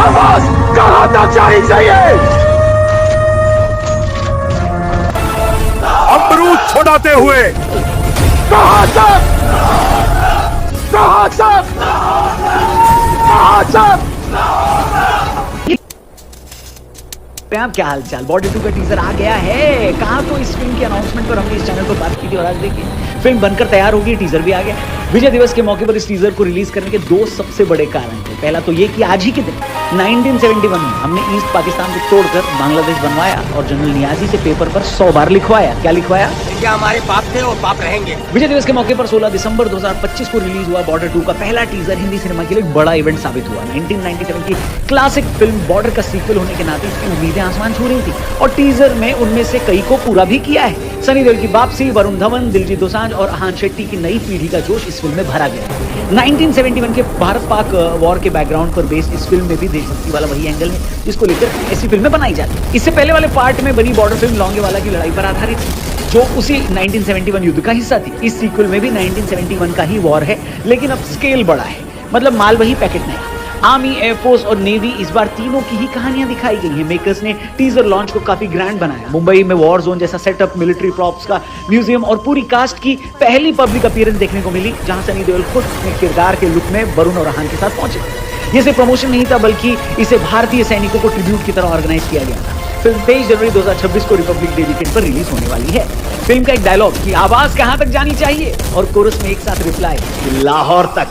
आवाज कहां तक जानी चाहिए? अमरूद छुड़ाते हुए कहां तक? कहां तक? कहां तक? आप क्या हाल चाल? बॉडी 2 का टीजर आ गया है। कहा तो इस फिल्म की अनाउंसमेंट पर हमने इस चैनल पर बात की थी और आज देखिए फिल्म बनकर तैयार होगी, टीजर भी आ गया। विजय दिवस के मौके पर इस टीजर को रिलीज करने के दो सबसे बड़े कारण थे। पहला तो ये कि आज ही के दिन 1971 में हमने ईस्ट पाकिस्तान को तोड़कर बांग्लादेश बनवाया और जनरल नियाजी से पेपर पर 100 बार लिखवाया। क्या लिखवाया? क्या हमारे पाप थे और पाप रहेंगे। विजय दिवस के मौके पर 16 दिसंबर 2025 को रिलीज हुआ बॉर्डर 2 का पहला टीजर हिंदी सिनेमा के लिए एक बड़ा इवेंट साबित हुआ। 1997 की क्लासिक फिल्म बॉर्डर का सीक्वल होने के नाते इसकी उम्मीदें आसमान छू रही थी और टीजर में उनमें से कई को पूरा भी किया है। सनी देओल की वापसी, वरुण धवन, दिलजीत दोसांझ और अहान शेट्टी की नई पीढ़ी का जोश इस फिल्म में भरा गया। 1971 के भारत पाक वॉर के बैकग्राउंड पर बेस्ड इस फिल्म में भी देशभक्ति वाला वही एंगल है जिसको लेकर ऐसी फिल्में बनाई जाती है। इससे पहले वाले पार्ट में बनी बॉर्डर फिल्म लोंगेवाला की लड़ाई पर आधारित थी जो उसी 1971 युद्ध का हिस्सा थी। इस सीक्वल में भी 1971 का ही वॉर है लेकिन अब स्केल बड़ा है, मतलब माल वही पैकेट नहीं। आर्मी, एयरफोर्स और नेवी इस बार तीनों की ही कहानियां दिखाई गई हैं। मेकर्स ने टीजर लॉन्च को काफी ग्रैंड बनाया। मुंबई में वॉर जोन जैसा सेटअप, मिलिट्री प्रॉप्स का म्यूजियम और पूरी कास्ट की पहली पब्लिक अपीयरेंस देखने को मिली जहां सनी देओल खुद अपने किरदार के लुक में वरुण और अहान के साथ पहुंचे। ये सिर्फ प्रमोशन नहीं था बल्कि इसे भारतीय सैनिकों को ट्रिब्यूट की तरह ऑर्गेनाइज किया गया था। फिल्म 23 जनवरी 2026 को रिपब्लिक डे वीकेंड पर रिलीज होने वाली है। फिल्म का एक डायलॉग की आवाज कहां तक जानी चाहिए और कोरस में एक साथ रिप्लाई लाहौर तक।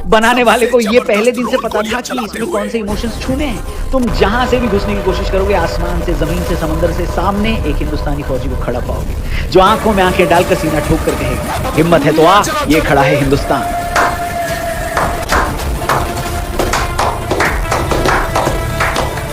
बनाने वाले को ये पहले दिन से पता था कि इसमें कौन से इमोशंस छूने हैं। तुम जहां से भी घुसने की कोशिश करोगे, आसमान से, जमीन से, समंदर से, सामने एक हिंदुस्तानी फौजी को खड़ा पाओगे जो आंखों में आंखें डालकर सीना ठोक कर कहेगा हिम्मत है तो आ, ये खड़ा है हिंदुस्तान।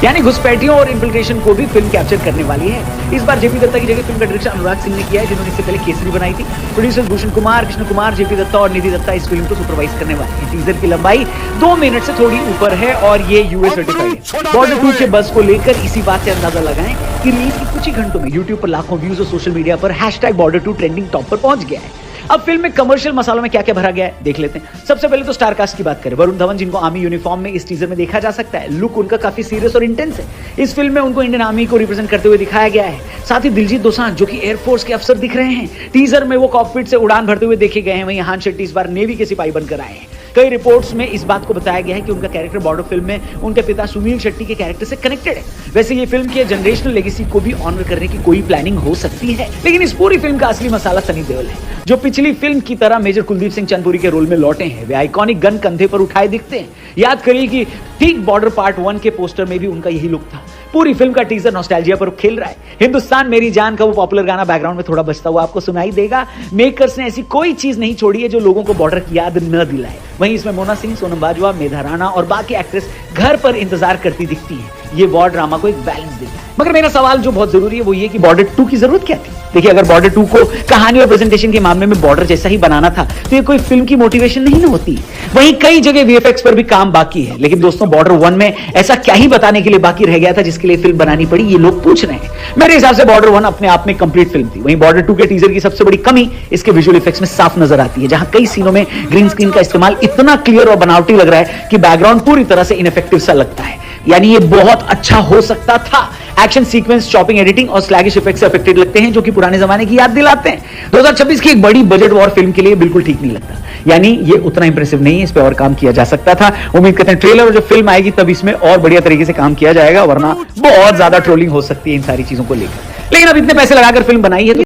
यानी घुसपैठियों और इन्फिल्ट्रेशन को भी फिल्म कैप्चर करने वाली है। इस बार जेपी दत्ता की जगह फिल्म का डायरेक्शन अनुराग सिंह ने किया है जिन्होंने इससे पहले केसरी बनाई थी। प्रोड्यूसर भूषण कुमार, कृष्ण कुमार, जेपी दत्ता और निधि दत्ता इस फिल्म को सुपरवाइज करने वाले हैं। टीजर की लंबाई 2 मिनट से थोड़ी ऊपर है और ये यूएस सर्टिफाइड है। बॉर्डर 2 के बस को लेकर इसी बात से अंदाजा लगाएं कि रिलीज के कुछ ही घंटों में यूट्यूब पर लाखों व्यूज और सोशल मीडिया पर #Border2 ट्रेंडिंग टॉप पर पहुंच गया है। अब फिल्म में कमर्शियल मसालों में क्या क्या भरा गया है देख लेते हैं। सबसे पहले तो स्टार कास्ट की बात करें। वरुण धवन जिनको आर्मी यूनिफॉर्म में इस टीजर में देखा जा सकता है। लुक उनका काफी सीरियस और इंटेंस है। इस फिल्म में उनको इंडियन आर्मी को रिप्रेजेंट करते हुए दिखाया गया है। साथ ही दिलजीत दोसांझ जो कि एयरफोर्स के अफसर दिख रहे हैं। टीजर में वो कॉकपिट से उड़ान भरते हुए देखे गए हैं। वहीं अहान शेट्टी इस बार नेवी के सिपाही बनकर आए हैं। कई रिपोर्ट्स में इस बात को बताया गया है कि उनका कैरेक्टर बॉर्डर फिल्म में उनके पिता सुनील शेट्टी के कैरेक्टर से कनेक्टेड है। वैसे ये फिल्म की जनरेशनल लेगेसी को भी ऑनर करने की कोई प्लानिंग हो सकती है, लेकिन इस पूरी फिल्म का असली मसाला सनी देओल है जो पिछली फिल्म की तरह मेजर कुलदीप सिंह चंदपुरी के रोल में लौटे हैं। वे आइकॉनिक गन कंधे पर उठाए दिखते हैं। याद करिए कि ठीक बॉर्डर पार्ट 1 के पोस्टर में भी उनका यही लुक था। पूरी फिल्म का टीजर नॉस्टैल्जिया पर खेल रहा है। हिंदुस्तान मेरी जान का वो पॉपुलर गाना बैकग्राउंड में थोड़ा बजता हुआ आपको सुनाई देगा। मेकर्स ने ऐसी कोई चीज नहीं छोड़ी है जो लोगों को बॉर्डर की याद न दिलाए। वहीं इसमें मोना सिंह, सोनम बाजवा, मेधा राणा और बाकी एक्ट्रेस घर पर इंतजार करती दिखती है। ये वॉर ड्रामा को एक बैलेंस देता है। मगर मेरा सवाल जो बहुत जरूरी है वो ये कि बॉर्डर 2 की जरूरत क्या थी? देखिए, अगर बॉर्डर 2 को कहानी और प्रेजेंटेशन के मामले में बॉर्डर जैसा ही बनाना था तो ये कोई फिल्म की मोटिवेशन नहीं ना होती। वहीं कई जगह वीएफएक्स पर भी काम बाकी है। लेकिन दोस्तों, बॉर्डर 1 में ऐसा क्या ही बताने के लिए बाकी रह गया था जिसके लिए फिल्म बनानी पड़ी, ये लोग पूछ रहे हैं। मेरे हिसाब से बॉर्डर 1 अपने आप में कंप्लीट फिल्म थी। वहीं बॉर्डर 2 के टीजर की सबसे बड़ी कमी इसके विजुअल इफेक्ट्स में साफ नजर आती है, जहां कई सीनों में ग्रीन स्क्रीन का इस्तेमाल इतना क्लियर और बनावटी लग रहा है कि बैकग्राउंड पूरी तरह से इनइफेक्टिव सा लगता है। यानी ये बहुत अच्छा हो सकता था। एक्शन सीक्वेंस, चॉपिंग, एडिटिंग और स्लैगिश इफेक्ट्स से अफेक्टेड लगते हैं जो कि पुराने जमाने की याद दिलाते हैं। 2026 की एक बड़ी बजट वॉर फिल्म के लिए बिल्कुल ठीक नहीं लगता। यानी ये उतना इंप्रेसिव नहीं है, इस पे और काम किया जा सकता था। उम्मीद करते हैं ट्रेलर और जब फिल्म आएगी तब इसमें और बढ़िया तरीके से काम किया जाएगा, वरना बहुत ज्यादा ट्रोलिंग हो सकती है इन सारी चीजों को लेकर। लेकिन अब इतने पैसे लगाकर फिल्म बनाई है तो